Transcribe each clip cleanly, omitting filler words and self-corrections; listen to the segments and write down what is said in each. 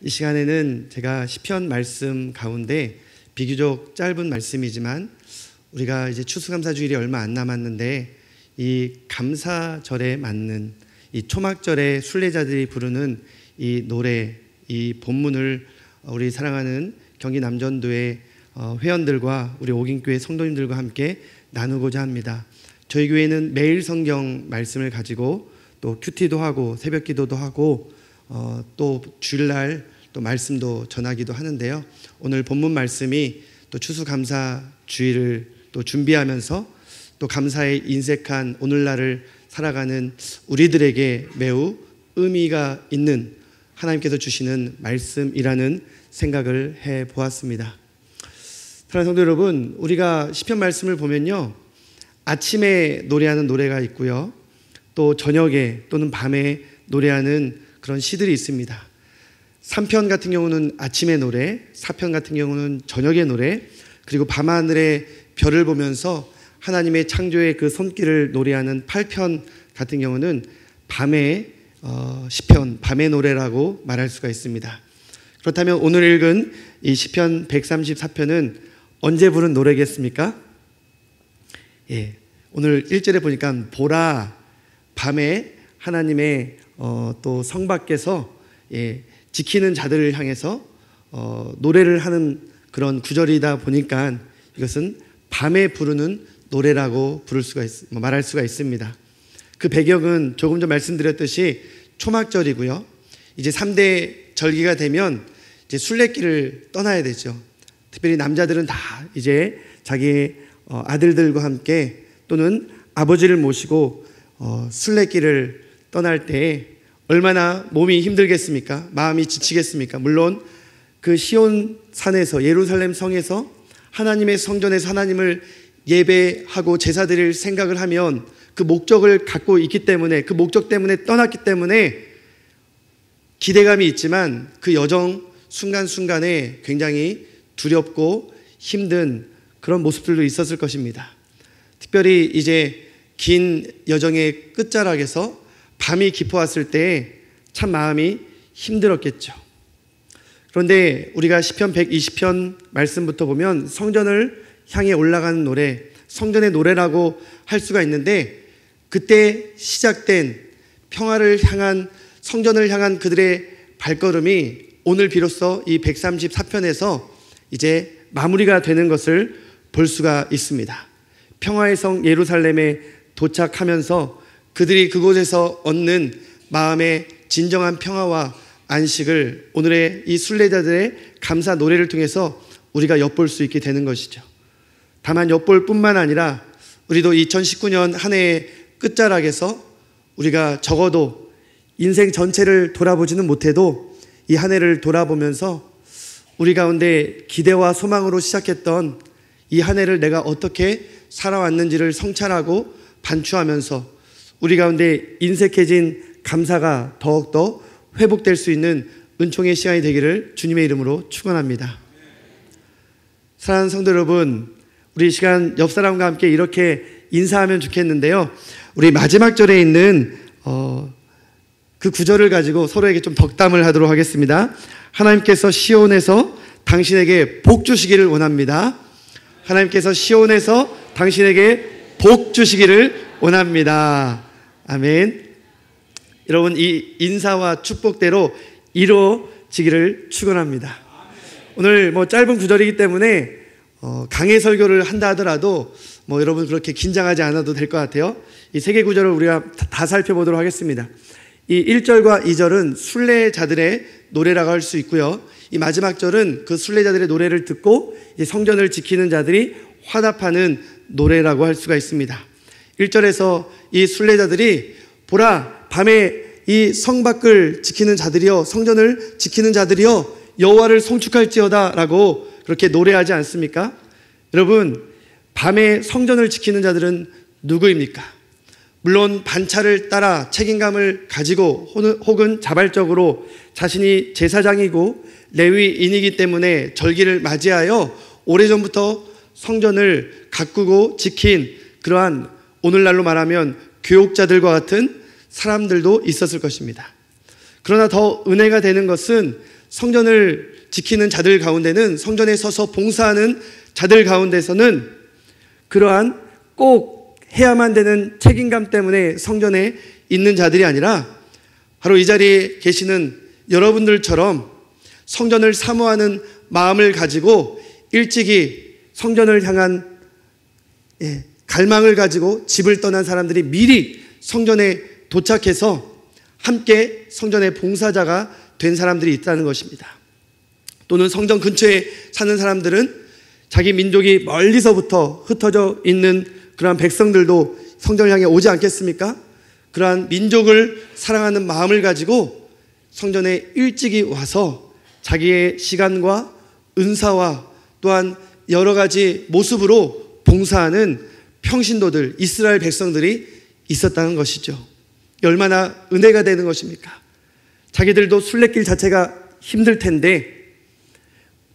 이 시간에는 제가 시편 말씀 가운데 비교적 짧은 말씀이지만 우리가 이제 추수감사주일이 얼마 안 남았는데 이 감사절에 맞는 이 초막절에 순례자들이 부르는 이 노래, 이 본문을 우리 사랑하는 경기 남전도의 회원들과 우리 옥인교회 성도님들과 함께 나누고자 합니다. 저희 교회는 매일 성경 말씀을 가지고 또 큐티도 하고 새벽 기도도 하고 또 주일날 또 말씀도 전하기도 하는데요. 오늘 본문 말씀이 또 추수감사 주일을 또 준비하면서 또 감사에 인색한 오늘날을 살아가는 우리들에게 매우 의미가 있는 하나님께서 주시는 말씀이라는 생각을 해 보았습니다. 사랑하는 성도 여러분, 우리가 시편 말씀을 보면요, 아침에 노래하는 노래가 있고요, 또 저녁에 또는 밤에 노래하는 그런 시들이 있습니다. 3편 같은 경우는 아침의 노래, 4편 같은 경우는 저녁의 노래, 그리고 밤하늘의 별을 보면서 하나님의 창조의 그 손길을 노래하는 8편 같은 경우는 밤의 시편, 밤의 노래라고 말할 수가 있습니다. 그렇다면 오늘 읽은 이 시편 134편은 언제 부른 노래겠습니까? 예, 오늘 1절에 보니까 보라, 밤에 하나님의 또 성 밖에서 지키는 자들을 향해서 노래를 하는 그런 구절이다 보니까 이것은 밤에 부르는 노래라고 말할 수가 있습니다. 그 배경은 조금 전 말씀드렸듯이 초막절이고요. 이제 3대 절기가 되면 이제 순례길을 떠나야 되죠. 특별히 남자들은 다 이제 자기 아들들과 함께 또는 아버지를 모시고 순례길을 떠날 때 얼마나 몸이 힘들겠습니까? 마음이 지치겠습니까? 물론 그 시온 산에서, 예루살렘 성에서 하나님의 성전에서 하나님을 예배하고 제사 드릴 생각을 하면 그 목적을 갖고 있기 때문에, 그 목적 때문에 떠났기 때문에 기대감이 있지만 그 여정 순간순간에 굉장히 두렵고 힘든 그런 모습들도 있었을 것입니다. 특별히 이제 긴 여정의 끝자락에서 밤이 깊어왔을 때 참 마음이 힘들었겠죠. 그런데 우리가 시편 120편 말씀부터 보면 성전을 향해 올라가는 노래, 성전의 노래라고 할 수가 있는데, 그때 시작된 평화를 향한, 성전을 향한 그들의 발걸음이 오늘 비로소 이 134편에서 이제 마무리가 되는 것을 볼 수가 있습니다. 평화의 성 예루살렘에 도착하면서 그들이 그곳에서 얻는 마음의 진정한 평화와 안식을 오늘의 이 순례자들의 감사 노래를 통해서 우리가 엿볼 수 있게 되는 것이죠. 다만 엿볼 뿐만 아니라 우리도 2019년 한 해의 끝자락에서 우리가 적어도 인생 전체를 돌아보지는 못해도 이 한 해를 돌아보면서 우리 가운데 기대와 소망으로 시작했던 이 한 해를 내가 어떻게 살아왔는지를 성찰하고 반추하면서 우리 가운데 인색해진 감사가 더욱더 회복될 수 있는 은총의 시간이 되기를 주님의 이름으로 축원합니다. 사랑하는 성도 여러분, 우리 이 시간 옆 사람과 함께 이렇게 인사하면 좋겠는데요. 우리 마지막 절에 있는 그 구절을 가지고 서로에게 좀 덕담을 하도록 하겠습니다. 하나님께서 시온에서 당신에게 복 주시기를 원합니다. 하나님께서 시온에서 당신에게 복 주시기를 원합니다. 아멘. 여러분, 이 인사와 축복대로 이루어지기를 축원합니다. 오늘 짧은 구절이기 때문에 강해 설교를 한다 하더라도 여러분 그렇게 긴장하지 않아도 될 것 같아요. 이 세 개 구절을 우리가 다 살펴보도록 하겠습니다. 이 1절과 2절은 순례자들의 노래라고 할 수 있고요. 이 마지막 절은 그 순례자들의 노래를 듣고 이제 성전을 지키는 자들이 화답하는 노래라고 할 수가 있습니다. 1절에서 이 순례자들이 보라, 밤에 이 성 밖을 지키는 자들이여, 성전을 지키는 자들이여 여호와를 송축할지어다 라고 그렇게 노래하지 않습니까? 여러분, 밤에 성전을 지키는 자들은 누구입니까? 물론 반차를 따라 책임감을 가지고 혹은 자발적으로 자신이 제사장이고 레위인이기 때문에 절기를 맞이하여 오래전부터 성전을 가꾸고 지킨 그러한 오늘날로 말하면 교육자들과 같은 사람들도 있었을 것입니다. 그러나 더 은혜가 되는 것은 성전을 지키는 자들 가운데는, 성전에 서서 봉사하는 자들 가운데서는 그러한 꼭 해야만 되는 책임감 때문에 성전에 있는 자들이 아니라 바로 이 자리에 계시는 여러분들처럼 성전을 사모하는 마음을 가지고 일찍이 성전을 향한 갈망을 가지고 집을 떠난 사람들이 미리 성전에 도착해서 함께 성전의 봉사자가 된 사람들이 있다는 것입니다. 또는 성전 근처에 사는 사람들은 자기 민족이 멀리서부터 흩어져 있는 그러한 백성들도 성전을 향해 오지 않겠습니까? 그러한 민족을 사랑하는 마음을 가지고 성전에 일찍이 와서 자기의 시간과 은사와 또한 여러 가지 모습으로 봉사하는 평신도들, 이스라엘 백성들이 있었다는 것이죠. 얼마나 은혜가 되는 것입니까? 자기들도 순례길 자체가 힘들 텐데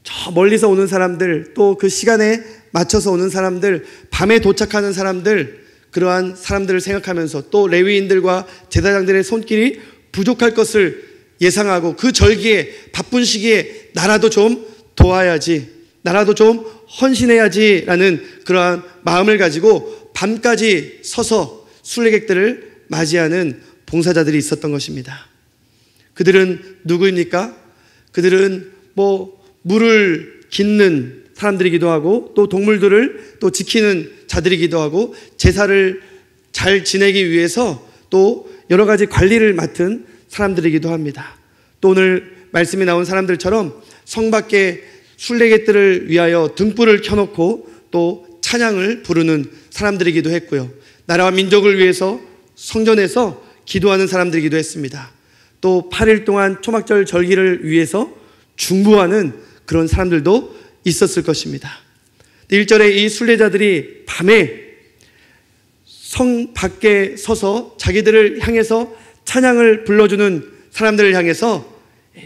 저 멀리서 오는 사람들, 또 그 시간에 맞춰서 오는 사람들, 밤에 도착하는 사람들, 그러한 사람들을 생각하면서 또 레위인들과 제사장들의 손길이 부족할 것을 예상하고 그 절기에 바쁜 시기에 나라도 좀 도와야지, 나라도 좀 헌신해야지라는 그러한 마음을 가지고 밤까지 서서 순례객들을 맞이하는 봉사자들이 있었던 것입니다. 그들은 누구입니까? 그들은 물을 깃는 사람들이기도 하고 또 동물들을 또 지키는 자들이기도 하고 제사를 잘 지내기 위해서 또 여러 가지 관리를 맡은 사람들이기도 합니다. 또 오늘 말씀이 나온 사람들처럼 성 밖에 순례객들을 위하여 등불을 켜놓고 또 찬양을 부르는 사람들이기도 했고요. 나라와 민족을 위해서 성전에서 기도하는 사람들이기도 했습니다. 또 8일 동안 초막절 절기를 위해서 중보하는 그런 사람들도 있었을 것입니다. 1절에 이 순례자들이 밤에 성 밖에 서서 자기들을 향해서 찬양을 불러주는 사람들을 향해서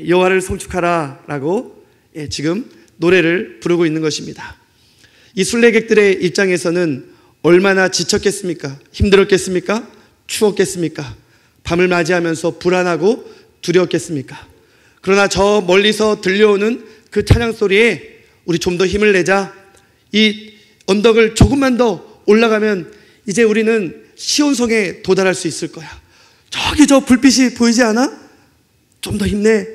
여호와를 송축하라 라고 지금 노래를 부르고 있는 것입니다. 이 순례객들의 입장에서는 얼마나 지쳤겠습니까? 힘들었겠습니까? 추웠겠습니까? 밤을 맞이하면서 불안하고 두려웠겠습니까? 그러나 저 멀리서 들려오는 그 찬양 소리에 우리 좀 더 힘을 내자, 이 언덕을 조금만 더 올라가면 이제 우리는 시온성에 도달할 수 있을 거야. 저기 저 불빛이 보이지 않아? 좀 더 힘내.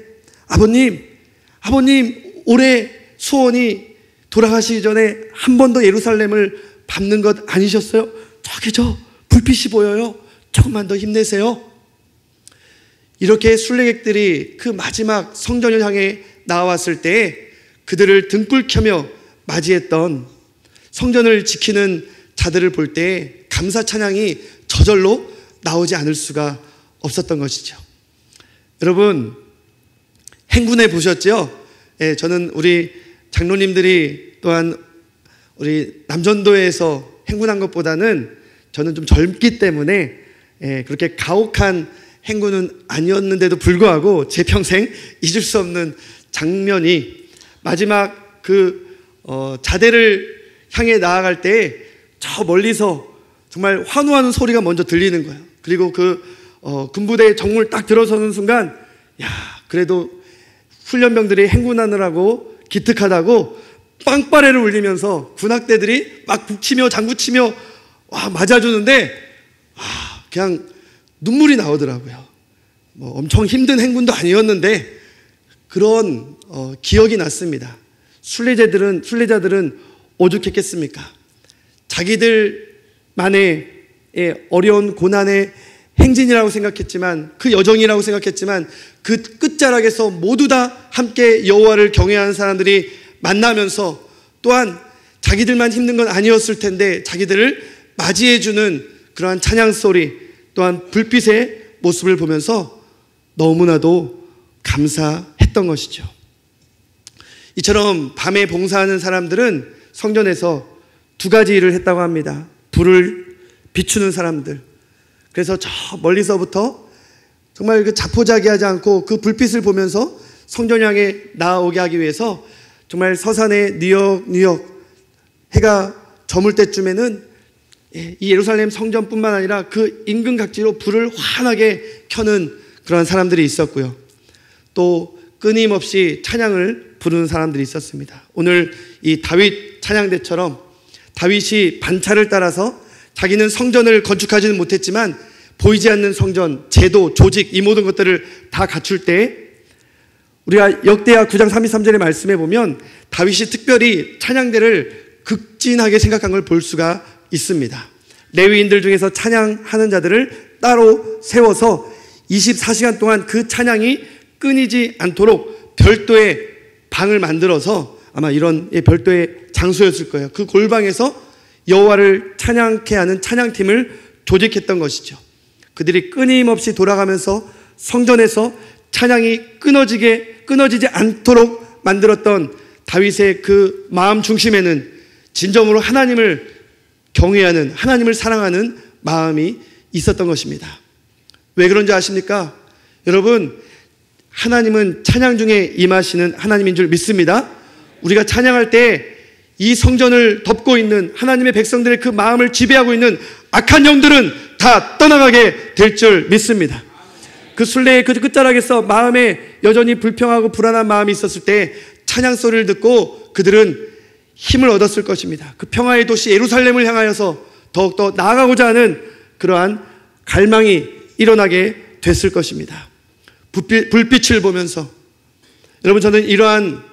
아버님 올해 소원이 돌아가시기 전에 한 번 더 예루살렘을 밟는 것 아니셨어요? 저기 저 불빛이 보여요. 조금만 더 힘내세요. 이렇게 순례객들이 그 마지막 성전을 향해 나왔을 때 그들을 등불 켜며 맞이했던 성전을 지키는 자들을 볼 때 감사 찬양이 저절로 나오지 않을 수가 없었던 것이죠. 여러분, 행군해 보셨죠? 저는 우리 장로님들이 또한 우리 남전도에서 행군한 것보다는 저는 좀 젊기 때문에 그렇게 가혹한 행군은 아니었는데도 불구하고 제 평생 잊을 수 없는 장면이 마지막 자대를 향해 나아갈 때 저 멀리서 정말 환호하는 소리가 먼저 들리는 거예요. 그리고 군부대의 정문을 딱 들어서는 순간 그래도 훈련병들이 행군하느라고 기특하다고 빵빠레를 울리면서 군악대들이 막 북치며 장구치며 맞아주는데 그냥 눈물이 나오더라고요. 엄청 힘든 행군도 아니었는데 그런 기억이 났습니다. 순례자들은 오죽했겠습니까? 자기들만의 어려운 고난의 행진이라고 생각했지만, 그 여정이라고 생각했지만 그 끝자락에서 모두 다 함께 여호와를 경외하는 사람들이 만나면서 또한 자기들만 힘든 건 아니었을 텐데 자기들을 맞이해주는 그러한 찬양 소리, 또한 불빛의 모습을 보면서 너무나도 감사했던 것이죠. 이처럼 밤에 봉사하는 사람들은 성전에서 두 가지 일을 했다고 합니다. 불을 비추는 사람들. 그래서 저 멀리서부터 정말 자포자기하지 않고 그 불빛을 보면서 성전 향에 나아오게 하기 위해서 정말 서산에 뉴욕 해가 저물 때쯤에는 이 예루살렘 성전뿐만 아니라 그 인근 각지로 불을 환하게 켜는 그런 사람들이 있었고요. 또 끊임없이 찬양을 부르는 사람들이 있었습니다. 오늘 이 다윗 찬양대처럼 다윗이 반차를 따라서 자기는 성전을 건축하지는 못했지만 보이지 않는 성전, 제도, 조직 이 모든 것들을 다 갖출 때 우리가 역대하 9장 33절의 말씀에 보면 다윗이 특별히 찬양대를 극진하게 생각한 걸 볼 수가 있습니다. 레위인들 중에서 찬양하는 자들을 따로 세워서 24시간 동안 그 찬양이 끊이지 않도록 별도의 방을 만들어서 아마 이런 별도의 장소였을 거예요. 그 골방에서 여호와를 찬양케 하는 찬양팀을 조직했던 것이죠. 그들이 끊임없이 돌아가면서 성전에서 찬양이 끊어지지 않도록 만들었던 다윗의 그 마음 중심에는 진정으로 하나님을 경외하는, 하나님을 사랑하는 마음이 있었던 것입니다. 왜 그런지 아십니까? 여러분, 하나님은 찬양 중에 임하시는 하나님인 줄 믿습니다. 우리가 찬양할 때 이 성전을 덮고 있는 하나님의 백성들의 그 마음을 지배하고 있는 악한 영들은 다 떠나가게 될 줄 믿습니다. 그 순례의 그 끝자락에서 마음에 여전히 불평하고 불안한 마음이 있었을 때 찬양 소리를 듣고 그들은 힘을 얻었을 것입니다. 그 평화의 도시 예루살렘을 향하여서 더욱더 나아가고자 하는 그러한 갈망이 일어나게 됐을 것입니다. 불빛을 보면서 여러분, 저는 이러한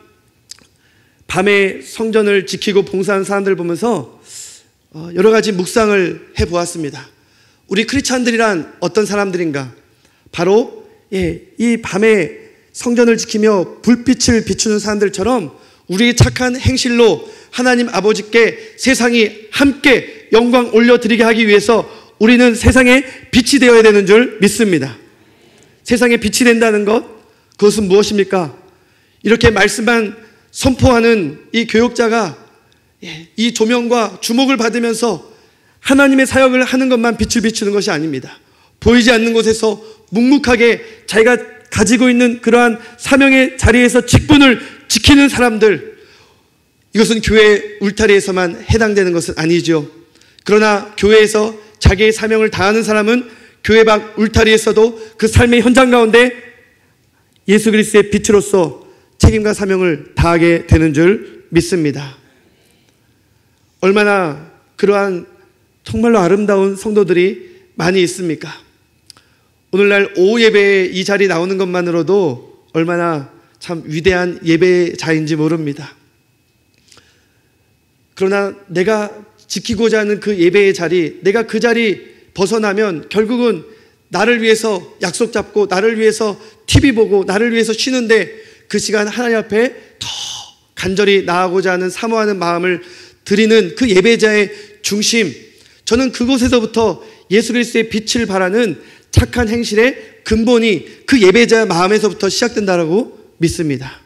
밤에 성전을 지키고 봉사하는 사람들을 보면서 여러 가지 묵상을 해보았습니다. 우리 크리스찬들이란 어떤 사람들인가? 바로 이 밤에 성전을 지키며 불빛을 비추는 사람들처럼 우리의 착한 행실로 하나님 아버지께 세상이 함께 영광 올려드리게 하기 위해서 우리는 세상에 빛이 되어야 되는 줄 믿습니다. 세상에 빛이 된다는 것, 그것은 무엇입니까? 이렇게 말씀만 선포하는 이 교역자가 이 조명과 주목을 받으면서 하나님의 사역을 하는 것만 빛을 비추는 것이 아닙니다. 보이지 않는 곳에서 묵묵하게 자기가 가지고 있는 그러한 사명의 자리에서 직분을 지키는 사람들, 이것은 교회 울타리에서만 해당되는 것은 아니죠. 그러나 교회에서 자기의 사명을 다하는 사람은 교회 밖 울타리에서도 그 삶의 현장 가운데 예수 그리스도의 빛으로서 책임과 사명을 다하게 되는 줄 믿습니다. 얼마나 그러한 정말로 아름다운 성도들이 많이 있습니까? 오늘날 오후 예배에 이 자리에 나오는 것만으로도 얼마나 참 위대한 예배자인지 모릅니다. 그러나 내가 지키고자 하는 그 예배의 자리, 내가 그 자리 벗어나면 결국은 나를 위해서 약속 잡고 나를 위해서 TV 보고 나를 위해서 쉬는데 그 시간 하나님 앞에 더 간절히 나아가고자 하는 사모하는 마음을 드리는 그 예배자의 중심, 저는 그곳에서부터 예수 그리스도의 빛을 발하는 착한 행실의 근본이 그 예배자의 마음에서부터 시작된다고 믿습니다.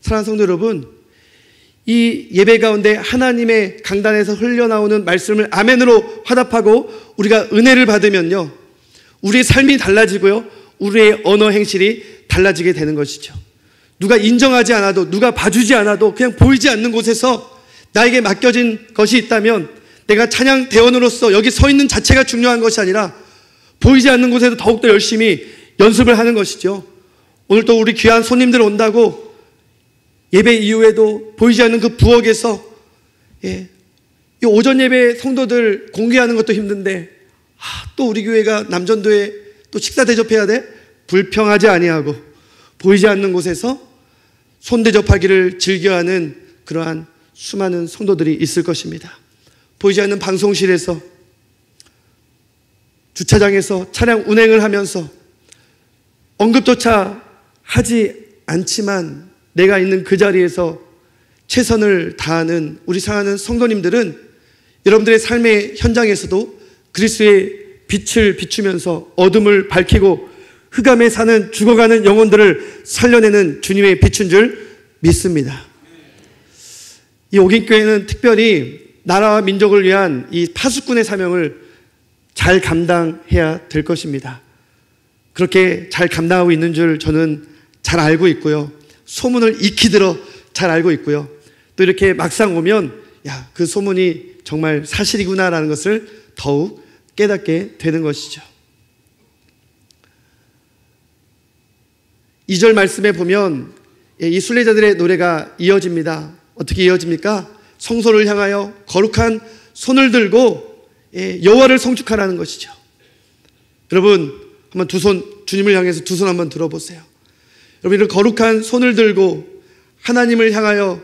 사랑하는 성도 여러분, 이 예배 가운데 하나님의 강단에서 흘러나오는 말씀을 아멘으로 화답하고 우리가 은혜를 받으면요, 우리의 삶이 달라지고요, 우리의 언어 행실이 달라지게 되는 것이죠. 누가 인정하지 않아도, 누가 봐주지 않아도 그냥 보이지 않는 곳에서 나에게 맡겨진 것이 있다면 내가 찬양 대원으로서 여기 서 있는 자체가 중요한 것이 아니라 보이지 않는 곳에서 더욱더 열심히 연습을 하는 것이죠. 오늘 또 우리 귀한 손님들 온다고 예배 이후에도 보이지 않는 그 부엌에서 이 오전 예배 성도들 공개하는 것도 힘든데 또 우리 교회가 남전도에 또 식사 대접해야 돼? 불평하지 아니하고 보이지 않는 곳에서 손 대접하기를 즐겨하는 그러한 수많은 성도들이 있을 것입니다. 보이지 않는 방송실에서, 주차장에서 차량 운행을 하면서 언급조차 하지 않지만 내가 있는 그 자리에서 최선을 다하는 우리 사랑하는 성도님들은 여러분들의 삶의 현장에서도 그리스도의 빛을 비추면서 어둠을 밝히고 흑암에 사는 죽어가는 영혼들을 살려내는 주님의 빛인 줄 믿습니다. 이 옥인교회는 특별히 나라와 민족을 위한 이 파수꾼의 사명을 잘 감당해야 될 것입니다. 그렇게 잘 감당하고 있는 줄 저는 잘 알고 있고요. 소문을 익히 들어 잘 알고 있고요. 또 이렇게 막상 오면 그 소문이 정말 사실이구나라는 것을 더욱 깨닫게 되는 것이죠. 2절 말씀에 보면 이 순례자들의 노래가 이어집니다. 어떻게 이어집니까? 성소를 향하여 거룩한 손을 들고 여호와를 송축하라는 것이죠. 여러분 한번 두 손, 주님을 향해서 두 손 한번 들어보세요. 여러분 이런 거룩한 손을 들고 하나님을 향하여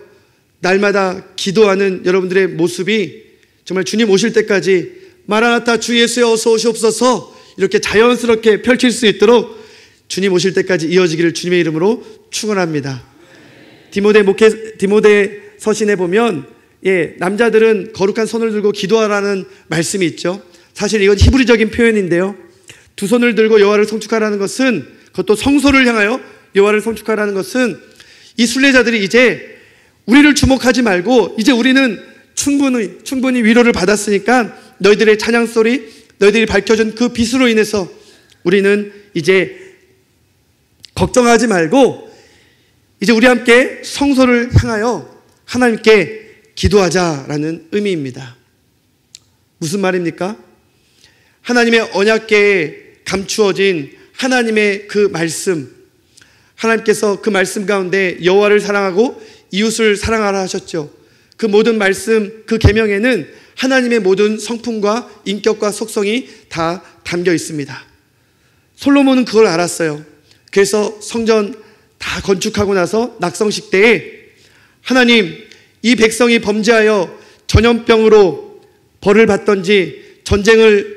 날마다 기도하는 여러분들의 모습이 정말 주님 오실 때까지 마라나타 주 예수여 어서 오시옵소서 이렇게 자연스럽게 펼칠 수 있도록 주님 오실 때까지 이어지기를 주님의 이름으로 축원합니다. 디모데 서신에 보면 남자들은 거룩한 손을 들고 기도하라는 말씀이 있죠. 사실 이건 히브리적인 표현인데요. 두 손을 들고 여호와를 송축하라는 것은, 그것도 성소를 향하여 여호와를 송축하라는 것은, 이 순례자들이 이제 우리를 주목하지 말고 이제 우리는 충분히 위로를 받았으니까 너희들의 찬양 소리, 너희들이 밝혀준 그 빛으로 인해서 우리는 이제 걱정하지 말고 이제 우리 함께 성소를 향하여 하나님께 기도하자라는 의미입니다. 무슨 말입니까? 하나님의 언약궤에 감추어진 하나님의 그 말씀, 하나님께서 그 말씀 가운데 여호와를 사랑하고 이웃을 사랑하라 하셨죠. 그 모든 말씀, 그 계명에는 하나님의 모든 성품과 인격과 속성이 다 담겨 있습니다. 솔로몬은 그걸 알았어요. 그래서 성전 다 건축하고 나서 낙성식 때에 하나님, 이 백성이 범죄하여 전염병으로 벌을 받던지 전쟁을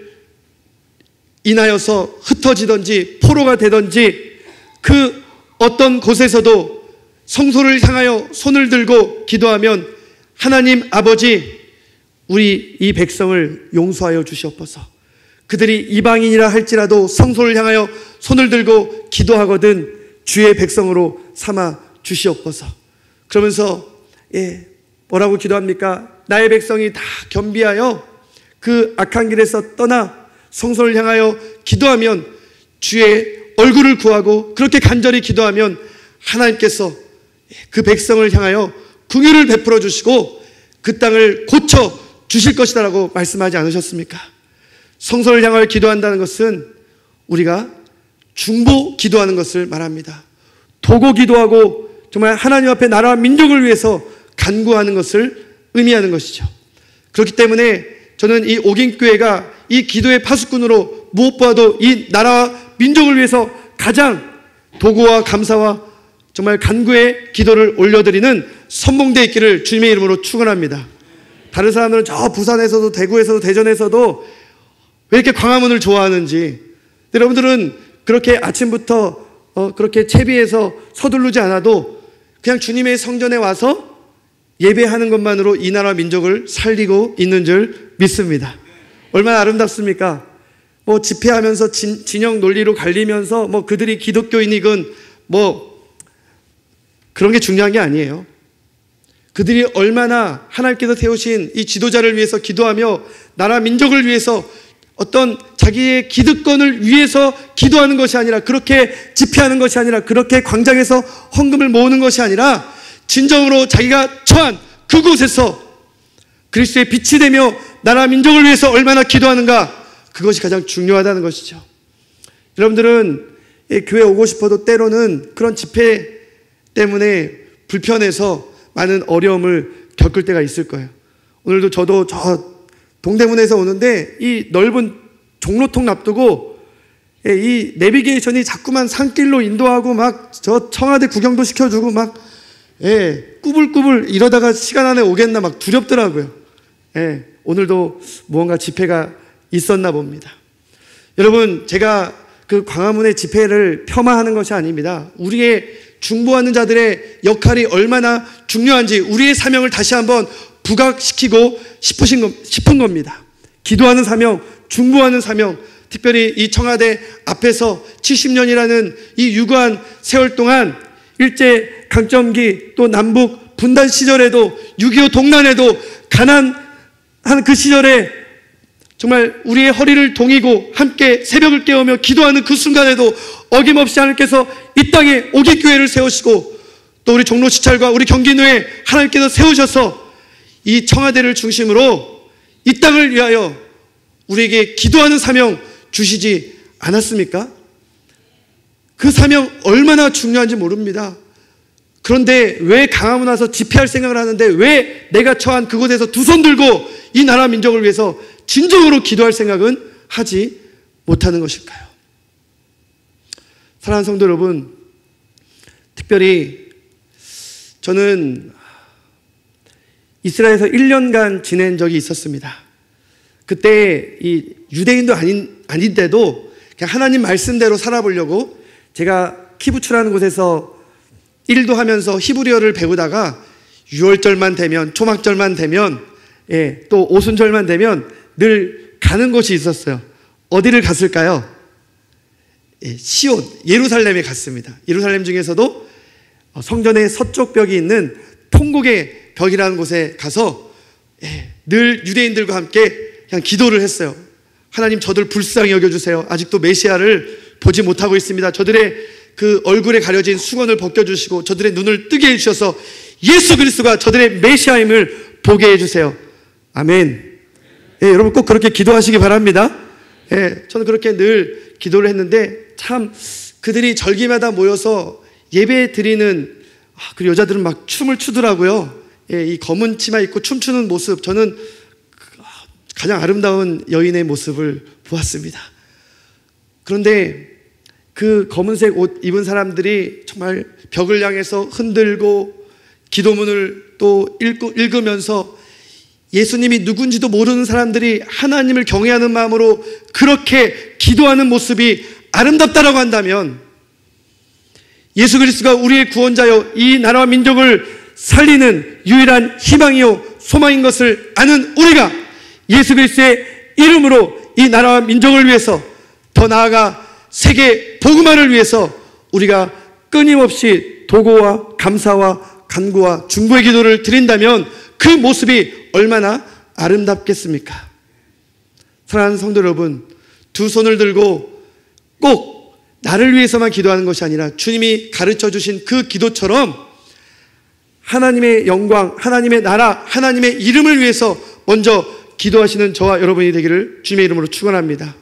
인하여서 흩어지던지 포로가 되던지 그 어떤 곳에서도 성소를 향하여 손을 들고 기도하면 하나님 아버지, 우리 이 백성을 용서하여 주시옵소서. 그들이 이방인이라 할지라도 성소를 향하여 손을 들고 기도하거든 주의 백성으로 삼아 주시옵소서. 그러면서 뭐라고 기도합니까? 나의 백성이 다 겸비하여 그 악한 길에서 떠나 성소를 향하여 기도하면, 주의 얼굴을 구하고 그렇게 간절히 기도하면 하나님께서 그 백성을 향하여 긍휼을 베풀어 주시고 그 땅을 고쳐 주실 것이다라고 말씀하지 않으셨습니까? 성소를 향하여 기도한다는 것은 우리가 중보 기도하는 것을 말합니다. 도고 기도하고 정말 하나님 앞에 나라와 민족을 위해서 간구하는 것을 의미하는 것이죠. 그렇기 때문에 저는 이 옥인교회가 이 기도의 파수꾼으로 무엇보다도 이 나라와 민족을 위해서 가장 도구와 감사와 정말 간구의 기도를 올려드리는 선봉대 있기를 주님의 이름으로 축원합니다. 다른 사람들은 저 부산에서도 대구에서도 대전에서도 왜 이렇게 광화문을 좋아하는지, 여러분들은 그렇게 아침부터 그렇게 채비해서 서두르지 않아도 그냥 주님의 성전에 와서 예배하는 것만으로 이 나라 민족을 살리고 있는 줄 믿습니다. 얼마나 아름답습니까? 뭐 집회하면서 진영 논리로 갈리면서 뭐 그들이 기독교인이건 뭐 그런 게 중요한 게 아니에요. 그들이 얼마나 하나님께서 세우신 이 지도자를 위해서 기도하며 나라 민족을 위해서 어떤 자기의 기득권을 위해서 기도하는 것이 아니라, 그렇게 집회하는 것이 아니라, 그렇게 광장에서 헌금을 모으는 것이 아니라 진정으로 자기가 처한 그곳에서 그리스도의 빛이 되며 나라 민족을 위해서 얼마나 기도하는가, 그것이 가장 중요하다는 것이죠. 여러분들은 교회 오고 싶어도 때로는 그런 집회 때문에 불편해서 많은 어려움을 겪을 때가 있을 거예요. 오늘도 저도 저 동대문에서 오는데 이 넓은 종로통 납두고 이 내비게이션이 자꾸만 산길로 인도하고 막 저 청와대 구경도 시켜주고 막 꾸불꾸불 이러다가 시간 안에 오겠나 막 두렵더라고요. 오늘도 무언가 집회가 있었나 봅니다. 여러분, 제가 그 광화문의 집회를 폄하하는 것이 아닙니다. 우리의 중보하는 자들의 역할이 얼마나 중요한지 우리의 사명을 다시 한번 부각시키고 싶은 겁니다. 기도하는 사명, 중보하는 사명, 특별히 이 청와대 앞에서 70년이라는 이 유구한 세월 동안 일제 강점기 또 남북 분단 시절에도 6.25 동란에도 가난한 그 시절에 정말 우리의 허리를 동이고 함께 새벽을 깨우며 기도하는 그 순간에도 어김없이 하나님께서 이 땅에 옥인교회를 세우시고 또 우리 종로시찰과 우리 경기노회 하나님께서 세우셔서 이 청와대를 중심으로 이 땅을 위하여 우리에게 기도하는 사명 주시지 않았습니까? 그 사명 얼마나 중요한지 모릅니다. 그런데 왜 강화문 와서 집회할 생각을 하는데 왜 내가 처한 그곳에서 두 손 들고 이 나라 민족을 위해서 진정으로 기도할 생각은 하지 못하는 것일까요? 사랑하는 성도 여러분, 특별히 저는 이스라엘에서 1년간 지낸 적이 있었습니다. 그때 이 유대인도 아닌데도 그냥 하나님 말씀대로 살아보려고 제가 키부츠라는 곳에서 일도 하면서 히브리어를 배우다가 6월절만 되면, 초막절만 되면, 또 오순절만 되면 늘 가는 곳이 있었어요. 어디를 갔을까요? 시온, 예루살렘에 갔습니다. 예루살렘 중에서도 성전의 서쪽 벽이 있는 통곡의 벽이라는 곳에 가서 늘 유대인들과 함께 그냥 기도를 했어요. 하나님, 저들 불쌍히 여겨주세요. 아직도 메시아를 보지 못하고 있습니다. 저들의 그 얼굴에 가려진 수건을 벗겨주시고 저들의 눈을 뜨게 해주셔서 예수 그리스도가 저들의 메시아임을 보게 해주세요. 아멘. 여러분 꼭 그렇게 기도하시기 바랍니다. 저는 그렇게 늘 기도를 했는데 참 그들이 절기마다 모여서 예배 드리는 그 여자들은 막 춤을 추더라고요. 이 검은 치마 입고 춤추는 모습, 저는 가장 아름다운 여인의 모습을 보았습니다. 그런데 그 검은색 옷 입은 사람들이 정말 벽을 향해서 흔들고 기도문을 또 읽으면서 예수님이 누군지도 모르는 사람들이 하나님을 경외하는 마음으로 그렇게 기도하는 모습이 아름답다라고 한다면 예수 그리스도가 우리의 구원자요 이 나라와 민족을 살리는 유일한 희망이요 소망인 것을 아는 우리가 예수 그리스도의 이름으로 이 나라와 민족을 위해서, 더 나아가 세계 복음화를 위해서 우리가 끊임없이 도고와 감사와 간구와 중보의 기도를 드린다면 그 모습이 얼마나 아름답겠습니까? 사랑하는 성도 여러분, 두 손을 들고 꼭 나를 위해서만 기도하는 것이 아니라 주님이 가르쳐 주신 그 기도처럼 하나님의 영광, 하나님의 나라, 하나님의 이름을 위해서 먼저 기도하시는 저와 여러분이 되기를 주님의 이름으로 축원합니다.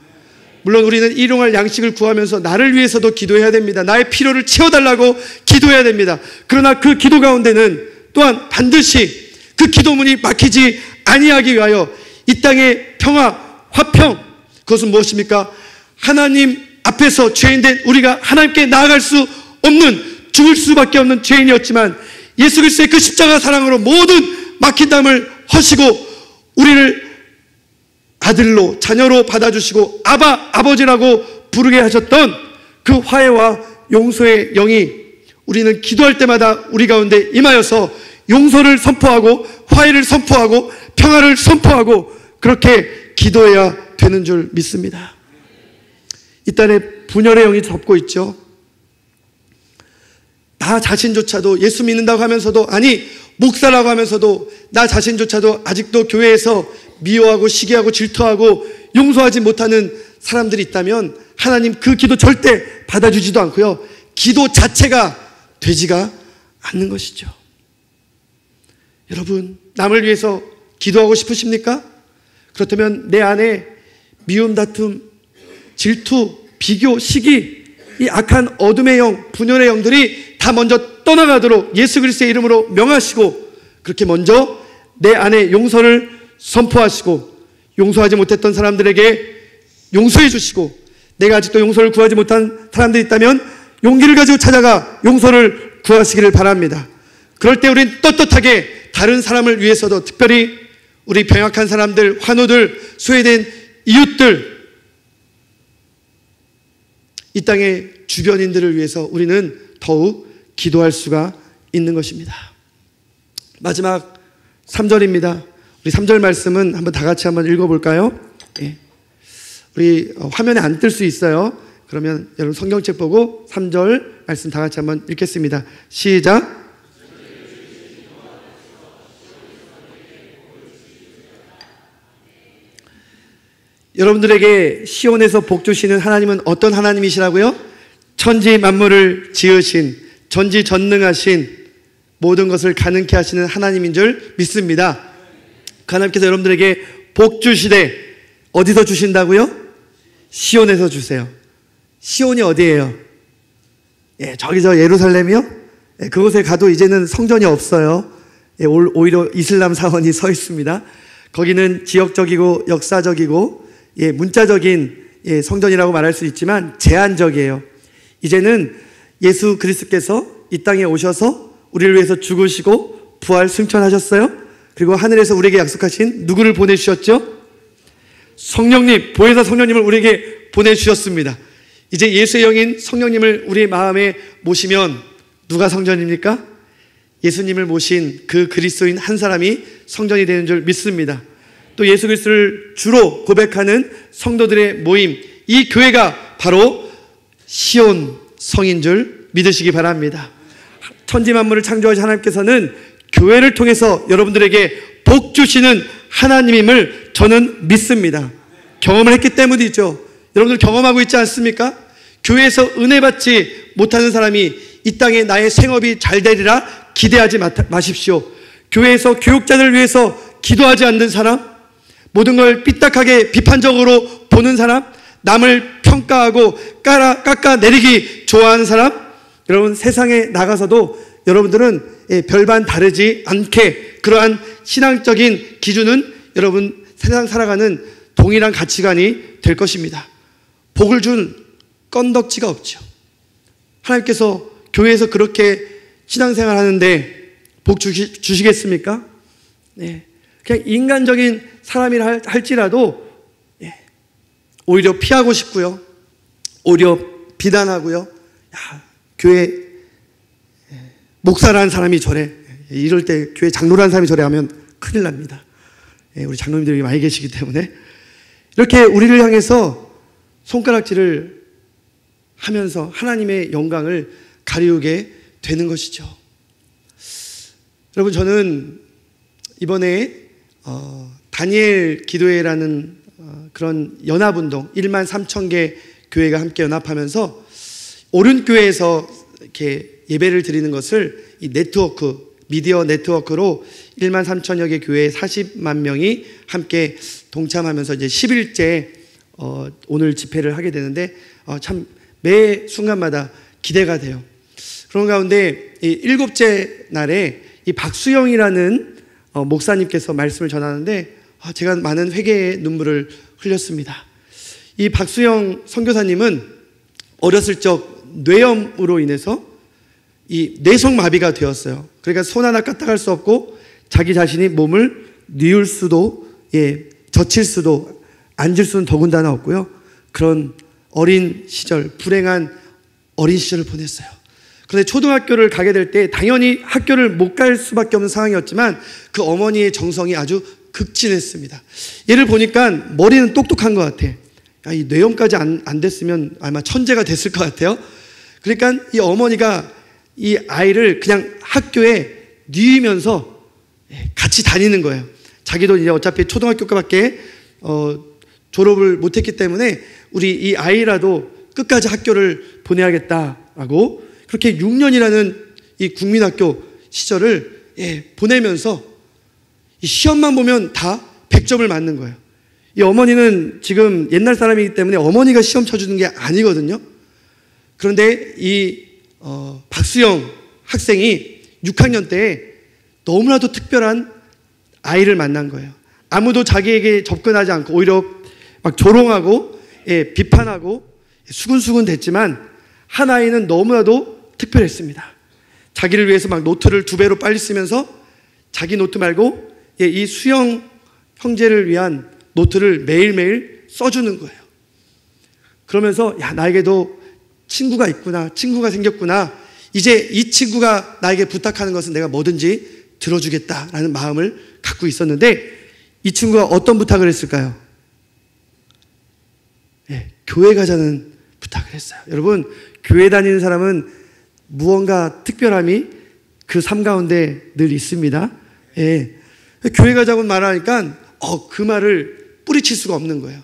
물론 우리는 일용할 양식을 구하면서 나를 위해서도 기도해야 됩니다. 나의 필요를 채워달라고 기도해야 됩니다. 그러나 그 기도 가운데는 또한 반드시 그 기도문이 막히지 아니하기 위하여 이 땅의 평화, 화평, 그것은 무엇입니까? 하나님 앞에서 죄인된 우리가 하나님께 나아갈 수 없는, 죽을 수밖에 없는 죄인이었지만 예수 그리스도의 그 십자가 사랑으로 모든 막힌 담을 허시고 우리를 아들로, 자녀로 받아주시고 아바, 아버지라고 부르게 하셨던 그 화해와 용서의 영이 우리는 기도할 때마다 우리 가운데 임하여서 용서를 선포하고 화해를 선포하고 평화를 선포하고 그렇게 기도해야 되는 줄 믿습니다. 이 땅에 분열의 영이 덮고 있죠. 나 자신조차도 예수 믿는다고 하면서도, 아니 목사라고 하면서도 나 자신조차도 아직도 교회에서 미워하고 시기하고 질투하고 용서하지 못하는 사람들이 있다면 하나님 그 기도 절대 받아주지도 않고요, 기도 자체가 되지가 않는 것이죠. 여러분, 남을 위해서 기도하고 싶으십니까? 그렇다면 내 안에 미움, 다툼, 질투, 비교, 시기, 이 악한 어둠의 영, 분열의 영들이 다 먼저 떠나가도록 예수 그리스도의 이름으로 명하시고 그렇게 먼저 내 안에 용서를 선포하시고 용서하지 못했던 사람들에게 용서해 주시고, 내가 아직도 용서를 구하지 못한 사람들이 있다면 용기를 가지고 찾아가 용서를 구하시기를 바랍니다. 그럴 때 우린 떳떳하게 다른 사람을 위해서도, 특별히 우리 병약한 사람들, 환우들, 소외된 이웃들, 이 땅의 주변인들을 위해서 우리는 더욱 기도할 수가 있는 것입니다. 마지막 3절입니다. 우리 3절 말씀은 한번 다 같이 한번 읽어볼까요? 우리 화면에 안 뜰 수 있어요. 그러면 여러분 성경책 보고 3절 말씀 다 같이 한번 읽겠습니다. 시작. 여러분들에게 시온에서 복 주시는 하나님은 어떤 하나님이시라고요? 천지 만물을 지으신, 전지전능하신, 모든 것을 가능케 하시는 하나님인 줄 믿습니다. 그 하나님께서 여러분들에게 복 주시되 어디서 주신다고요? 시온에서 주세요. 시온이 어디예요? 예, 저기서 예루살렘이요? 예, 그곳에 가도 이제는 성전이 없어요. 예, 오히려 이슬람 사원이 서 있습니다. 거기는 지역적이고 역사적이고 예, 문자적인 예, 성전이라고 말할 수 있지만 제한적이에요. 이제는 예수 그리스도께서 이 땅에 오셔서 우리를 위해서 죽으시고 부활 승천하셨어요. 그리고 하늘에서 우리에게 약속하신 누구를 보내주셨죠? 성령님, 보혜사 성령님을 우리에게 보내주셨습니다. 이제 예수의 영인 성령님을 우리 마음에 모시면 누가 성전입니까? 예수님을 모신 그 그리스도인 한 사람이 성전이 되는 줄 믿습니다. 또 예수 그리스도를 주로 고백하는 성도들의 모임, 이 교회가 바로 시온 성인 줄 믿으시기 바랍니다. 천지 만물을 창조하신 하나님께서는 교회를 통해서 여러분들에게 복 주시는 하나님임을 저는 믿습니다. 경험을 했기 때문이죠. 여러분들 경험하고 있지 않습니까? 교회에서 은혜 받지 못하는 사람이 이 땅에 나의 생업이 잘 되리라 기대하지 마십시오. 교회에서 교육자들을 위해서 기도하지 않는 사람, 모든 걸 삐딱하게 비판적으로 보는 사람, 남을 평가하고 깎아내리기 좋아하는 사람, 여러분 세상에 나가서도 여러분들은 별반 다르지 않게 그러한 신앙적인 기준은 여러분 세상 살아가는 동일한 가치관이 될 것입니다. 복을 준 건덕지가 없죠. 하나님께서 교회에서 그렇게 신앙생활 하는데 복 주시겠습니까? 네. 그냥 인간적인 사람이라 할지라도 오히려 피하고 싶고요. 오히려 비난하고요. 야, 교회 목사라는 사람이 저래. 이럴 때 교회 장로라는 사람이 저래 하면 큰일 납니다. 우리 장로님들이 많이 계시기 때문에 이렇게 우리를 향해서 손가락질을 하면서 하나님의 영광을 가리우게 되는 것이죠. 여러분, 저는 이번에 다니엘 기도회라는 그런 연합운동 13,000개 교회가 함께 연합하면서 오륜교회에서 이렇게 예배를 드리는 것을 이 네트워크, 미디어 네트워크로 13,000여 개 교회 40만 명이 함께 동참하면서 이제 10일째 오늘 집회를 하게 되는데 참 매 순간마다 기대가 돼요. 그런 가운데 이 7째 날에 이 박수영이라는 목사님께서 말씀을 전하는데 제가 많은 회개의 눈물을 흘렸습니다. 이 박수영 선교사님은 어렸을 적 뇌염으로 인해서 이 뇌성마비가 되었어요. 그러니까 손 하나 까딱할 수 없고 자기 자신이 몸을 뉘울 수도 젖힐 수도 앉을 수는 더군다나 없고요. 그런 어린 시절, 불행한 어린 시절을 보냈어요. 그런데 초등학교를 가게 될 때 당연히 학교를 못 갈 수밖에 없는 상황이었지만 그 어머니의 정성이 아주 극진했습니다. 얘를 보니까 머리는 똑똑한 것 같아. 이 뇌염까지 안 됐으면 아마 천재가 됐을 것 같아요. 그러니까 이 어머니가 이 아이를 그냥 학교에 뉘면서 같이 다니는 거예요. 자기도 이제 어차피 초등학교밖에 졸업을 못했기 때문에 우리 이 아이라도 끝까지 학교를 보내야겠다라고 그렇게 6년이라는 이 국민학교 시절을 보내면서 이 시험만 보면 다 100점을 맞는 거예요. 이 어머니는 지금 옛날 사람이기 때문에 어머니가 시험 쳐주는 게 아니거든요. 그런데 이 박수영 학생이 6학년 때 너무나도 특별한 아이를 만난 거예요. 아무도 자기에게 접근하지 않고 오히려 막 조롱하고 비판하고 수근수근 됐지만 한 아이는 너무나도 특별했습니다. 자기를 위해서 막 노트를 2배로 빨리 쓰면서 자기 노트 말고 이 수영 형제를 위한 노트를 매일매일 써주는 거예요. 그러면서 야, 나에게도 친구가 있구나, 친구가 생겼구나. 이제 이 친구가 나에게 부탁하는 것은 내가 뭐든지 들어주겠다라는 마음을 갖고 있었는데 이 친구가 어떤 부탁을 했을까요? 교회 가자는 부탁을 했어요. 여러분, 교회 다니는 사람은 무언가 특별함이 그 삶 가운데 늘 있습니다. 교회 가자고 말하니까 그 말을 뿌리칠 수가 없는 거예요.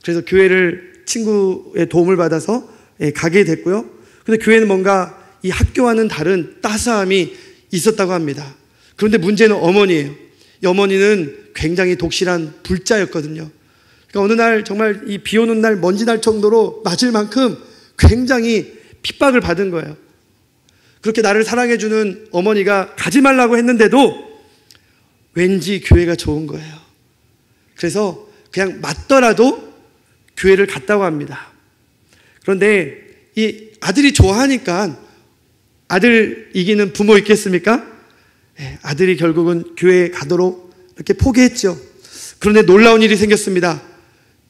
그래서 교회를 친구의 도움을 받아서 가게 됐고요. 근데 교회는 뭔가 이 학교와는 다른 따스함이 있었다고 합니다. 그런데 문제는 어머니예요. 이 어머니는 굉장히 독실한 불자였거든요. 그러니까 어느 날 정말 이 비 오는 날 먼지 날 정도로 맞을 만큼 굉장히 핍박을 받은 거예요. 그렇게 나를 사랑해주는 어머니가 가지 말라고 했는데도 왠지 교회가 좋은 거예요. 그래서 그냥 맞더라도 교회를 갔다고 합니다. 그런데 이 아들이 좋아하니까 아들 이기는 부모 있겠습니까? 아들이 결국은 교회에 가도록 이렇게 포기했죠. 그런데 놀라운 일이 생겼습니다.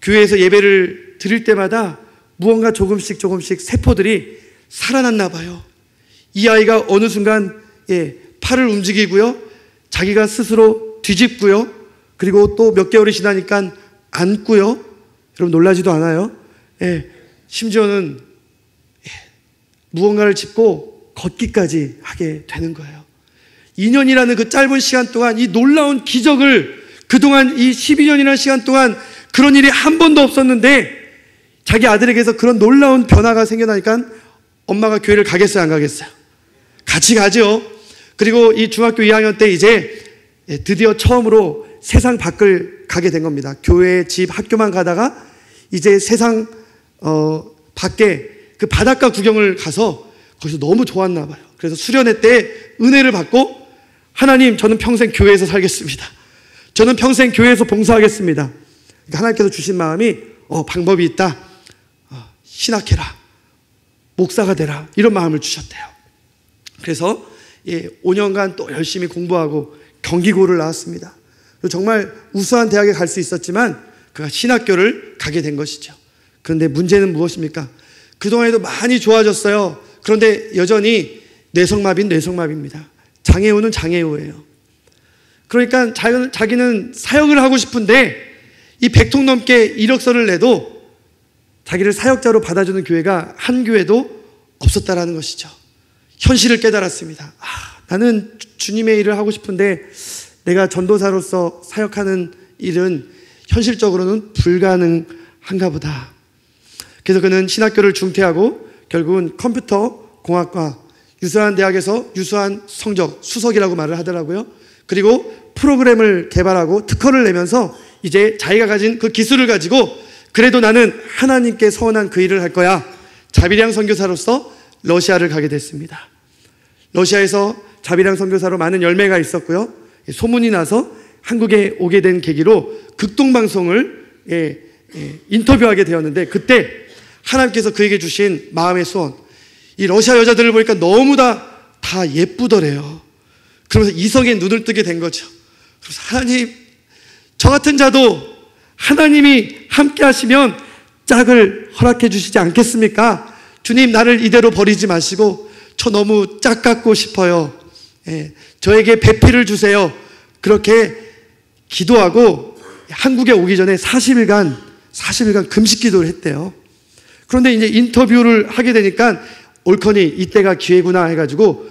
교회에서 예배를 드릴 때마다 무언가 조금씩 세포들이 살아났나 봐요. 이 아이가 어느 순간 팔을 움직이고요, 자기가 스스로 뒤집고요, 그리고 또 몇 개월이 지나니까 앉고요. 여러분 놀라지도 않아요? 심지어는 무언가를 짚고 걷기까지 하게 되는 거예요. 2년이라는 그 짧은 시간 동안 이 놀라운 기적을, 그동안 이 12년이라는 시간 동안 그런 일이 한 번도 없었는데 자기 아들에게서 그런 놀라운 변화가 생겨나니까 엄마가 교회를 가겠어요, 안 가겠어요? 같이 가죠. 그리고 이 중학교 2학년 때 이제 드디어 처음으로 세상 밖을 가게 된 겁니다. 교회, 집, 학교만 가다가 이제 세상 밖에 그 바닷가 구경을 가서 거기서 너무 좋았나 봐요. 그래서 수련회 때 은혜를 받고, 하나님, 저는 평생 교회에서 살겠습니다. 저는 평생 교회에서 봉사하겠습니다. 그러니까 하나님께서 주신 마음이 방법이 있다. 신학해라. 목사가 되라. 이런 마음을 주셨대요. 그래서 5년간 또 열심히 공부하고 경기고를 나왔습니다. 정말 우수한 대학에 갈 수 있었지만 그가 신학교를 가게 된 것이죠. 그런데 문제는 무엇입니까? 그동안에도 많이 좋아졌어요. 그런데 여전히 뇌성마비는 뇌성마비입니다. 장애우는 장애우예요. 그러니까 자기는 사역을 하고 싶은데 이 100통 넘게 이력서를 내도 자기를 사역자로 받아주는 교회가 한 교회도 없었다라는 것이죠. 현실을 깨달았습니다. 나는 주님의 일을 하고 싶은데 내가 전도사로서 사역하는 일은 현실적으로는 불가능한가 보다. 그래서 그는 신학교를 중퇴하고 결국은 컴퓨터공학과, 유수한 대학에서 유수한 성적, 수석이라고 말을 하더라고요. 그리고 프로그램을 개발하고 특허를 내면서 이제 자기가 가진 그 기술을 가지고 그래도 나는 하나님께 서원한 그 일을 할 거야. 자비량 선교사로서 러시아를 가게 됐습니다. 러시아에서 자비량 선교사로 많은 열매가 있었고요. 소문이 나서 한국에 오게 된 계기로 극동방송을 인터뷰하게 되었는데, 그때 하나님께서 그에게 주신 마음의 소원, 이 러시아 여자들을 보니까 너무 다 예쁘더래요. 그러면서 이성에 눈을 뜨게 된 거죠. 그래서 하나님, 저 같은 자도 하나님이 함께 하시면 짝을 허락해 주시지 않겠습니까? 주님, 나를 이대로 버리지 마시고 저 너무 짝 갖고 싶어요. 저에게 배필을 주세요. 그렇게 기도하고 한국에 오기 전에 40일간 금식 기도를 했대요. 그런데 이제 인터뷰를 하게 되니까 옳거니 이때가 기회구나 해가지고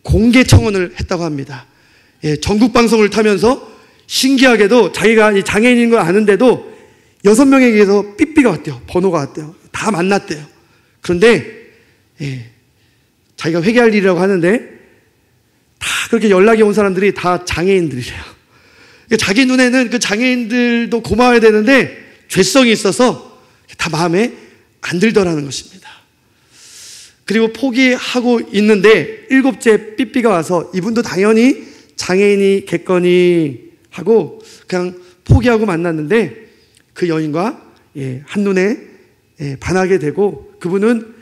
공개 청원을 했다고 합니다. 전국 방송을 타면서 신기하게도 자기가 장애인인 걸 아는데도 6명에게서 삐삐가 왔대요. 번호가 왔대요. 다 만났대요. 그런데 자기가 회개할 일이라고 하는데 다 그렇게 연락이 온 사람들이 다 장애인들이래요. 자기 눈에는 그 장애인들도 고마워야 되는데 죄성이 있어서 다 마음에 안 들더라는 것입니다. 그리고 포기하고 있는데 7째 삐삐가 와서 이분도 당연히 장애인이겠거니 하고 그냥 포기하고 만났는데 그 여인과 한눈에 반하게 되고, 그분은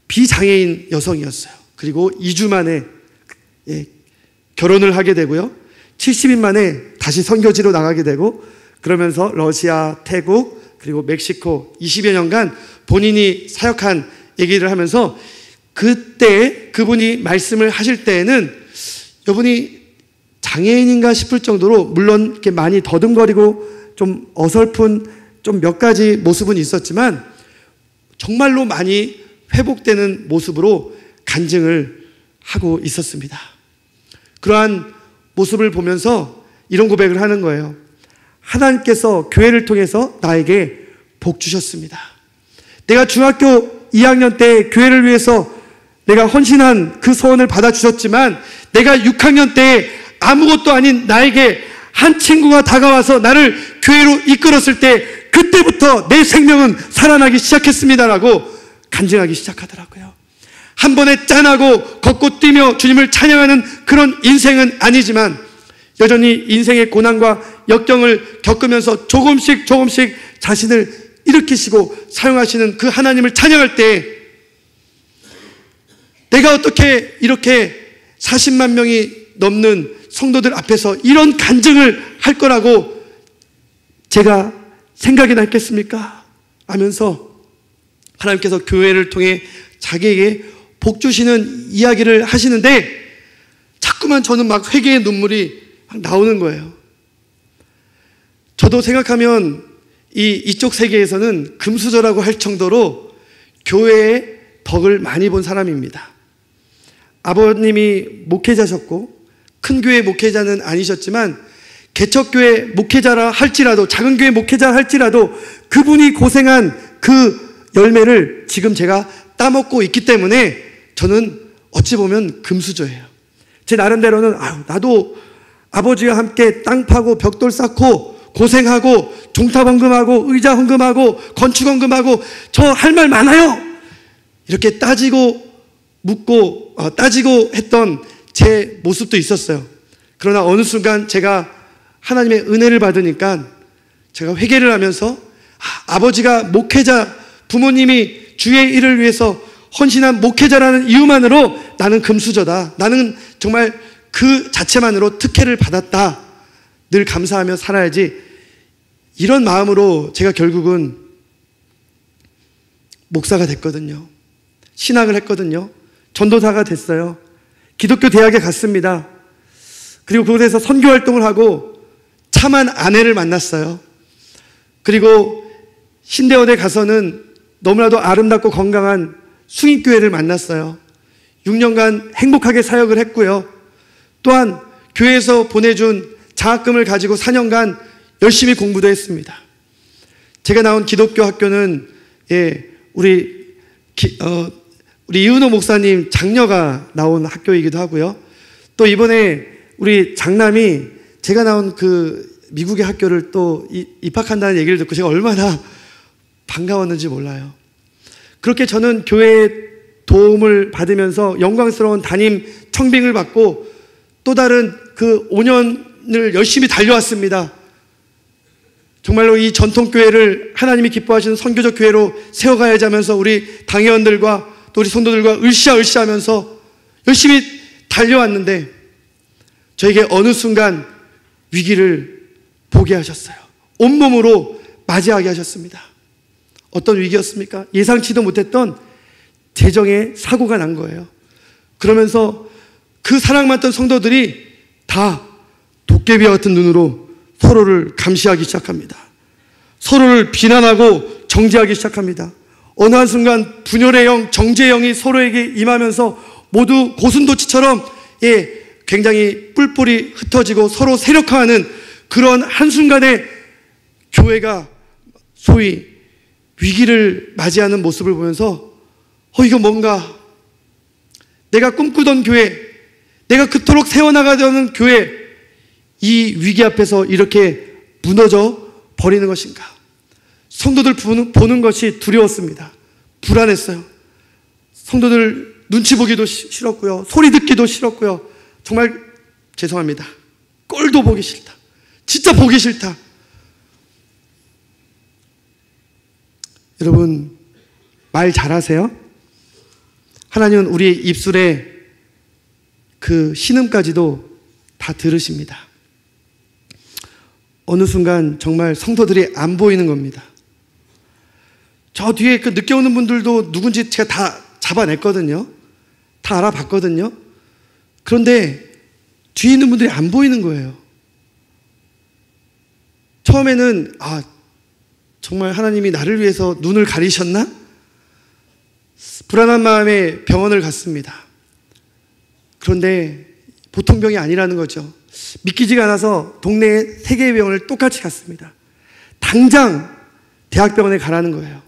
비장애인 여성이었어요. 그리고 2주 만에 결혼을 하게 되고요. 70일 만에 다시 선교지로 나가게 되고, 그러면서 러시아, 태국, 그리고 멕시코 20여 년간 본인이 사역한 얘기를 하면서 그때 그분이 말씀을 하실 때에는 여분이 장애인인가 싶을 정도로, 물론 이렇게 많이 더듬거리고 좀 어설픈 좀 몇 가지 모습은 있었지만 정말로 많이 회복되는 모습으로 간증을 하고 있었습니다. 그러한 모습을 보면서 이런 고백을 하는 거예요. 하나님께서 교회를 통해서 나에게 복 주셨습니다. 내가 중학교 2학년 때 교회를 위해서 내가 헌신한 그 소원을 받아주셨지만, 내가 6학년 때 아무것도 아닌 나에게 한 친구가 다가와서 나를 교회로 이끌었을 때 그때부터 내 생명은 살아나기 시작했습니다라고 간증하기 시작하더라고요. 한 번에 짠하고 걷고 뛰며 주님을 찬양하는 그런 인생은 아니지만 여전히 인생의 고난과 역경을 겪으면서 조금씩 자신을 일으키시고 사용하시는 그 하나님을 찬양할 때 내가 어떻게 이렇게 40만 명이 넘는 성도들 앞에서 이런 간증을 할 거라고 제가 생각이나 했겠습니까? 하면서 하나님께서 교회를 통해 자기에게 복 주시는 이야기를 하시는데 자꾸만 저는 막 회개의 눈물이 막 나오는 거예요. 저도 생각하면 이쪽 세계에서는 금수저라고 할 정도로 교회의 덕을 많이 본 사람입니다. 아버님이 목회자셨고 큰 교회 목회자는 아니셨지만 개척교회 목회자라 할지라도 작은 교회 목회자 할지라도 그분이 고생한 그 열매를 지금 제가 따먹고 있기 때문에 저는 어찌 보면 금수저예요. 제 나름대로는 나도 아버지와 함께 땅 파고 벽돌 쌓고 고생하고 종탑 헌금하고 의자 헌금하고 건축 헌금하고 저 할 말 많아요. 이렇게 따지고 묻고 따지고 했던 제 모습도 있었어요. 그러나 어느 순간 제가 하나님의 은혜를 받으니까 제가 회개를 하면서 아버지가 목회자, 부모님이 주의 일을 위해서 헌신한 목회자라는 이유만으로 나는 금수저다. 나는 정말 그 자체만으로 특혜를 받았다. 늘 감사하며 살아야지. 이런 마음으로 제가 결국은 목사가 됐거든요. 신학을 했거든요. 전도사가 됐어요. 기독교 대학에 갔습니다. 그리고 그곳에서 선교 활동을 하고 참한 아내를 만났어요. 그리고 신대원에 가서는 너무나도 아름답고 건강한 숭익교회를 만났어요. 6년간 행복하게 사역을 했고요. 또한 교회에서 보내준 장학금을 가지고 4년간 열심히 공부도 했습니다. 제가 나온 기독교 학교는 우리 이은호 목사님 장녀가 나온 학교이기도 하고요. 또 이번에 우리 장남이 제가 나온 그 미국의 학교를 또 입학한다는 얘기를 듣고 제가 얼마나 반가웠는지 몰라요. 그렇게 저는 교회의 도움을 받으면서 영광스러운 담임 청빙을 받고 또 다른 그 5년을 열심히 달려왔습니다. 정말로 이 전통교회를 하나님이 기뻐하시는 선교적 교회로 세워가야지 하면서 우리 당회원들과 또 우리 성도들과 으쌰으쌰 하면서 열심히 달려왔는데 저에게 어느 순간 위기를 보게 하셨어요. 온몸으로 맞이하게 하셨습니다. 어떤 위기였습니까? 예상치도 못했던 재정의 사고가 난 거예요. 그러면서 그 사랑 많던 성도들이 다 도깨비와 같은 눈으로 서로를 감시하기 시작합니다. 서로를 비난하고 정죄하기 시작합니다. 어느 한순간 분열의 영, 정죄의 영이 서로에게 임하면서 모두 고슴도치처럼 굉장히 뿔뿔이 흩어지고 서로 세력화하는 그런 한순간에 교회가 소위 위기를 맞이하는 모습을 보면서 이거 뭔가 내가 꿈꾸던 교회, 내가 그토록 세워나가려는 교회, 이 위기 앞에서 이렇게 무너져 버리는 것인가? 성도들 보는 것이 두려웠습니다. 불안했어요. 성도들 눈치 보기도 싫었고요. 소리 듣기도 싫었고요. 정말 죄송합니다. 꼴도 보기 싫다. 진짜 보기 싫다. 여러분, 말 잘하세요? 하나님은 우리의 입술에 그 신음까지도 다 들으십니다. 어느 순간 정말 성도들이 안 보이는 겁니다. 저 뒤에 그 늦게 오는 분들도 누군지 제가 다 잡아냈거든요. 다 알아봤거든요. 그런데 뒤에 있는 분들이 안 보이는 거예요. 처음에는 정말 하나님이 나를 위해서 눈을 가리셨나? 불안한 마음에 병원을 갔습니다. 그런데 보통 병이 아니라는 거죠. 믿기지가 않아서 동네에 3개의 병원을 똑같이 갔습니다. 당장 대학병원에 가라는 거예요.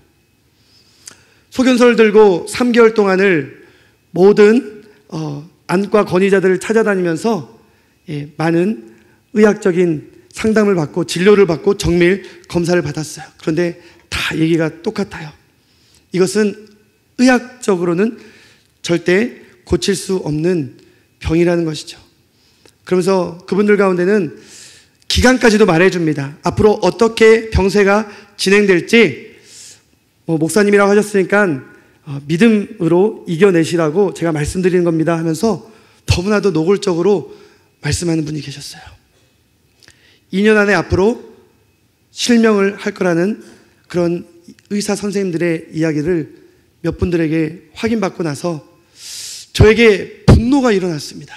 소견서를 들고 3개월 동안을 모든 안과 권위자들을 찾아다니면서 많은 의학적인 상담을 받고 진료를 받고 정밀 검사를 받았어요. 그런데 다 얘기가 똑같아요. 이것은 의학적으로는 절대 고칠 수 없는 병이라는 것이죠. 그러면서 그분들 가운데는 기간까지도 말해줍니다. 앞으로 어떻게 병세가 진행될지 목사님이라고 하셨으니까 믿음으로 이겨내시라고 제가 말씀드리는 겁니다 하면서 너무나도 노골적으로 말씀하는 분이 계셨어요. 2년 안에 앞으로 실명을 할 거라는 그런 의사 선생님들의 이야기를 몇 분들에게 확인받고 나서 저에게 분노가 일어났습니다.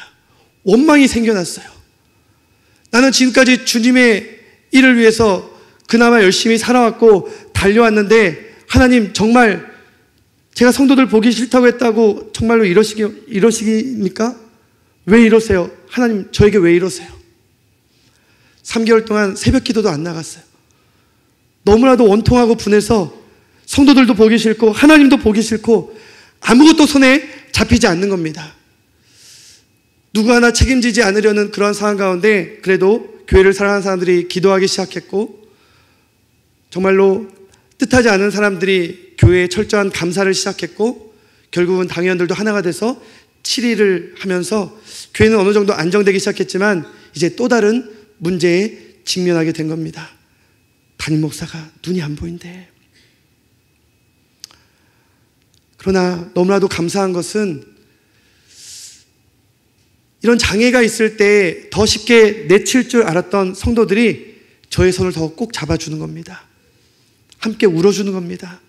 원망이 생겨났어요. 나는 지금까지 주님의 일을 위해서 그나마 열심히 살아왔고 달려왔는데 하나님 정말 제가 성도들 보기 싫다고 했다고 정말로 이러시깁니까? 왜 이러세요? 하나님 저에게 왜 이러세요? 3개월 동안 새벽 기도도 안 나갔어요. 너무나도 원통하고 분해서 성도들도 보기 싫고 하나님도 보기 싫고 아무것도 손에 잡히지 않는 겁니다. 누구 하나 책임지지 않으려는 그런 상황 가운데 그래도 교회를 사랑하는 사람들이 기도하기 시작했고 정말로 뜻하지 않은 사람들이 교회에 철저한 감사를 시작했고 결국은 당회원들도 하나가 돼서 7일을 하면서 교회는 어느 정도 안정되기 시작했지만 이제 또 다른 문제에 직면하게 된 겁니다. 담임 목사가 눈이 안 보인대. 그러나 너무나도 감사한 것은 이런 장애가 있을 때 더 쉽게 내칠 줄 알았던 성도들이 저의 손을 더 꼭 잡아주는 겁니다. 함께 울어주는 겁니다.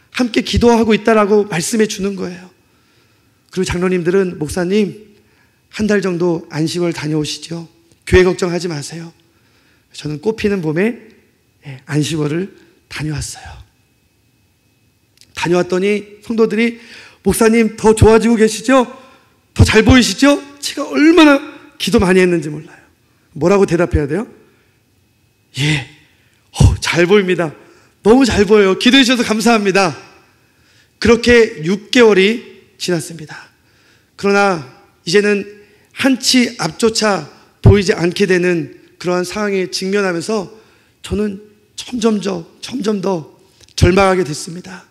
함께 기도하고 있다라고 말씀해 주는 거예요. 그리고 장로님들은 목사님 한 달 정도 안식월 다녀오시죠. 교회 걱정하지 마세요. 저는 꽃피는 봄에 안식월을 다녀왔어요. 다녀왔더니 성도들이 목사님 더 좋아지고 계시죠? 더 잘 보이시죠? 제가 얼마나 기도 많이 했는지 몰라요. 뭐라고 대답해야 돼요? 예, 잘 보입니다. 너무 잘 보여요. 기도해 주셔서 감사합니다. 그렇게 6개월이 지났습니다. 그러나 이제는 한치 앞조차 보이지 않게 되는 그러한 상황에 직면하면서 저는 점점 더 절망하게 됐습니다.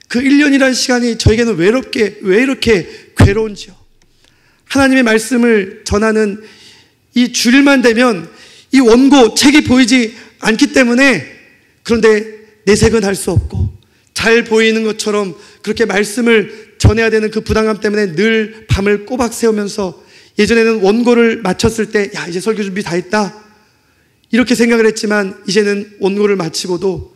그 1년이라는 시간이 저에게는 왜 이렇게 괴로운지요. 하나님의 말씀을 전하는 이 주일만 되면 이 원고 책이 보이지 않기 때문에 그런데 내색은 할 수 없고 잘 보이는 것처럼 그렇게 말씀을 전해야 되는 그 부담감 때문에 늘 밤을 꼬박 새우면서 예전에는 원고를 마쳤을 때 야 이제 설교 준비 다 했다 이렇게 생각을 했지만 이제는 원고를 마치고도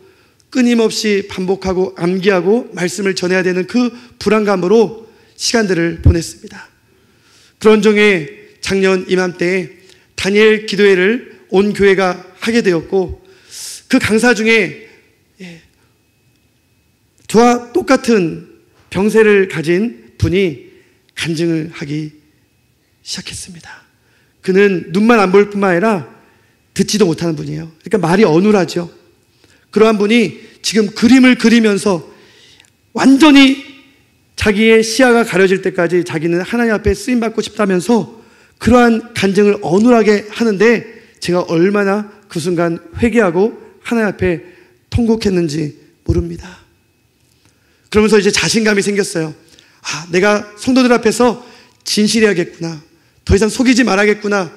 끊임없이 반복하고 암기하고 말씀을 전해야 되는 그 불안감으로 시간들을 보냈습니다. 그런 중에 작년 이맘때에 다니엘 기도회를 온 교회가 하게 되었고 그 강사 중에 저와 똑같은 병세를 가진 분이 간증을 하기 시작했습니다. 그는 눈만 안 보일 뿐만 아니라 듣지도 못하는 분이에요. 그러니까 말이 어눌하죠. 그러한 분이 지금 그림을 그리면서 완전히 자기의 시야가 가려질 때까지 자기는 하나님 앞에 쓰임받고 싶다면서 그러한 간증을 어눌하게 하는데 제가 얼마나 그 순간 회개하고 하나님 앞에 통곡했는지 모릅니다. 그러면서 이제 자신감이 생겼어요. 내가 성도들 앞에서 진실해야겠구나. 더 이상 속이지 말아야겠구나.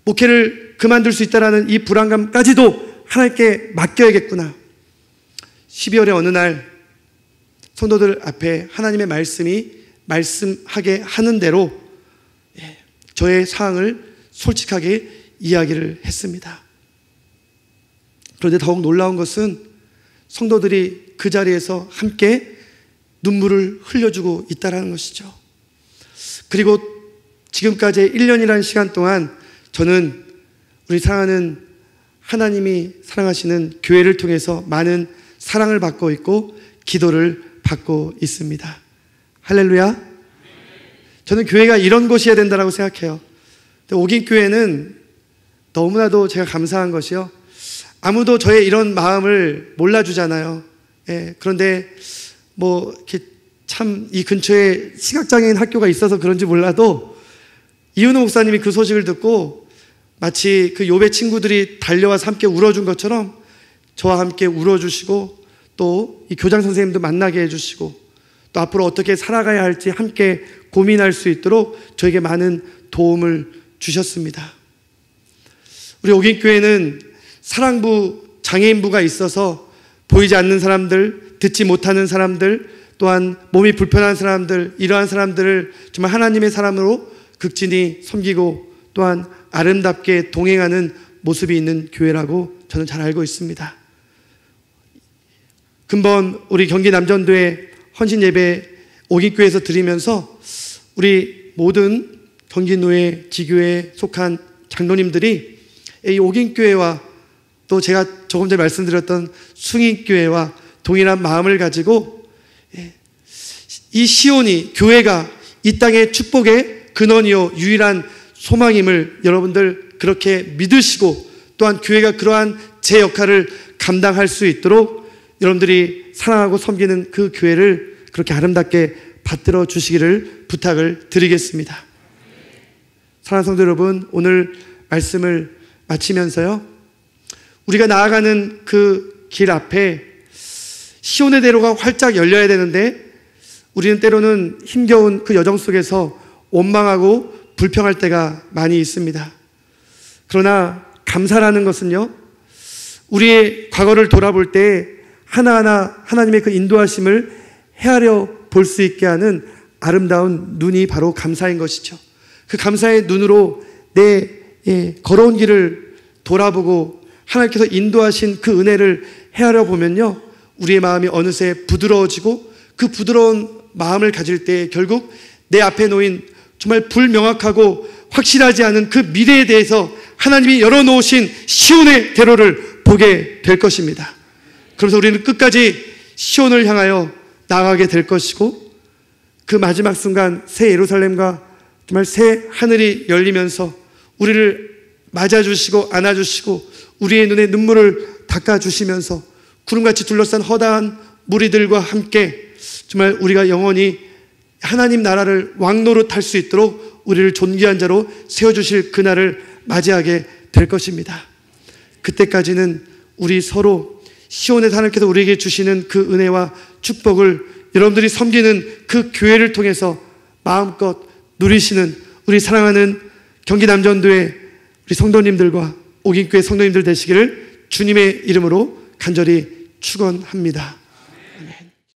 목회를 그만둘 수 있다라는 이 불안감까지도 하나님께 맡겨야겠구나. 12월의 어느 날 성도들 앞에 하나님의 말씀이 말씀하게 하는 대로 저의 상황을 솔직하게 이야기를 했습니다. 그런데 더욱 놀라운 것은 성도들이 그 자리에서 함께 눈물을 흘려주고 있다는 것이죠. 그리고 지금까지 1년이라는 시간 동안 저는 우리 사랑하는 하나님이 사랑하시는 교회를 통해서 많은 사랑을 받고 있고 기도를 받고 있습니다. 할렐루야. 저는 교회가 이런 곳이어야 된다고 생각해요. 옥인교회는 너무나도 제가 감사한 것이요. 아무도 저의 이런 마음을 몰라주잖아요. 그런데 뭐 이렇게 참 이 근처에 시각장애인 학교가 있어서 그런지 몰라도 이은호 목사님이 그 소식을 듣고 마치 그 욥의 친구들이 달려와서 함께 울어준 것처럼 저와 함께 울어주시고 또 이 교장 선생님도 만나게 해주시고 또 앞으로 어떻게 살아가야 할지 함께 고민할 수 있도록 저에게 많은 도움을 주셨습니다. 우리 옥인교회는 사랑부, 장애인부가 있어서 보이지 않는 사람들, 듣지 못하는 사람들, 또한 몸이 불편한 사람들, 이러한 사람들을 정말 하나님의 사람으로 극진히 섬기고 또한 아름답게 동행하는 모습이 있는 교회라고 저는 잘 알고 있습니다. 근본 우리 경기 남전도의 헌신 예배 옥인교회에서 드리면서 우리 모든 경기노회 지교회에 속한 장로님들이 이 옥인교회와 또 제가 조금 전에 말씀드렸던 숭인교회와 동일한 마음을 가지고 이 시온이, 교회가 이 땅의 축복의 근원이요 유일한 소망임을 여러분들 그렇게 믿으시고 또한 교회가 그러한 제 역할을 감당할 수 있도록 여러분들이 사랑하고 섬기는 그 교회를 그렇게 아름답게 받들어 주시기를 부탁을 드리겠습니다. 사랑하는 성도 여러분, 오늘 말씀을 마치면서요, 우리가 나아가는 그 길 앞에 시온의 대로가 활짝 열려야 되는데 우리는 때로는 힘겨운 그 여정 속에서 원망하고 불평할 때가 많이 있습니다. 그러나 감사라는 것은요, 우리의 과거를 돌아볼 때 하나하나 하나님의 그 인도하심을 헤아려 볼 수 있게 하는 아름다운 눈이 바로 감사인 것이죠. 그 감사의 눈으로 내 걸어온 길을 돌아보고 하나님께서 인도하신 그 은혜를 헤아려 보면요, 우리의 마음이 어느새 부드러워지고 그 부드러운 마음을 가질 때 결국 내 앞에 놓인 정말 불명확하고 확실하지 않은 그 미래에 대해서 하나님이 열어놓으신 시온의 대로를 보게 될 것입니다. 그래서 우리는 끝까지 시온을 향하여 나아가게 될 것이고 그 마지막 순간 새 예루살렘과 정말 새 하늘이 열리면서 우리를 맞아주시고 안아주시고 우리의 눈에 눈물을 닦아주시면서 구름같이 둘러싼 허다한 무리들과 함께 정말 우리가 영원히 하나님 나라를 왕노릇 할 수 있도록 우리를 존귀한 자로 세워주실 그날을 맞이하게 될 것입니다. 그때까지는 우리 서로 시온의 하나님께서 우리에게 주시는 그 은혜와 축복을 여러분들이 섬기는 그 교회를 통해서 마음껏 누리시는 우리 사랑하는 경기 남전도의 우리 성도님들과 옥인교회 성도님들 되시기를 주님의 이름으로 간절히 축원합니다.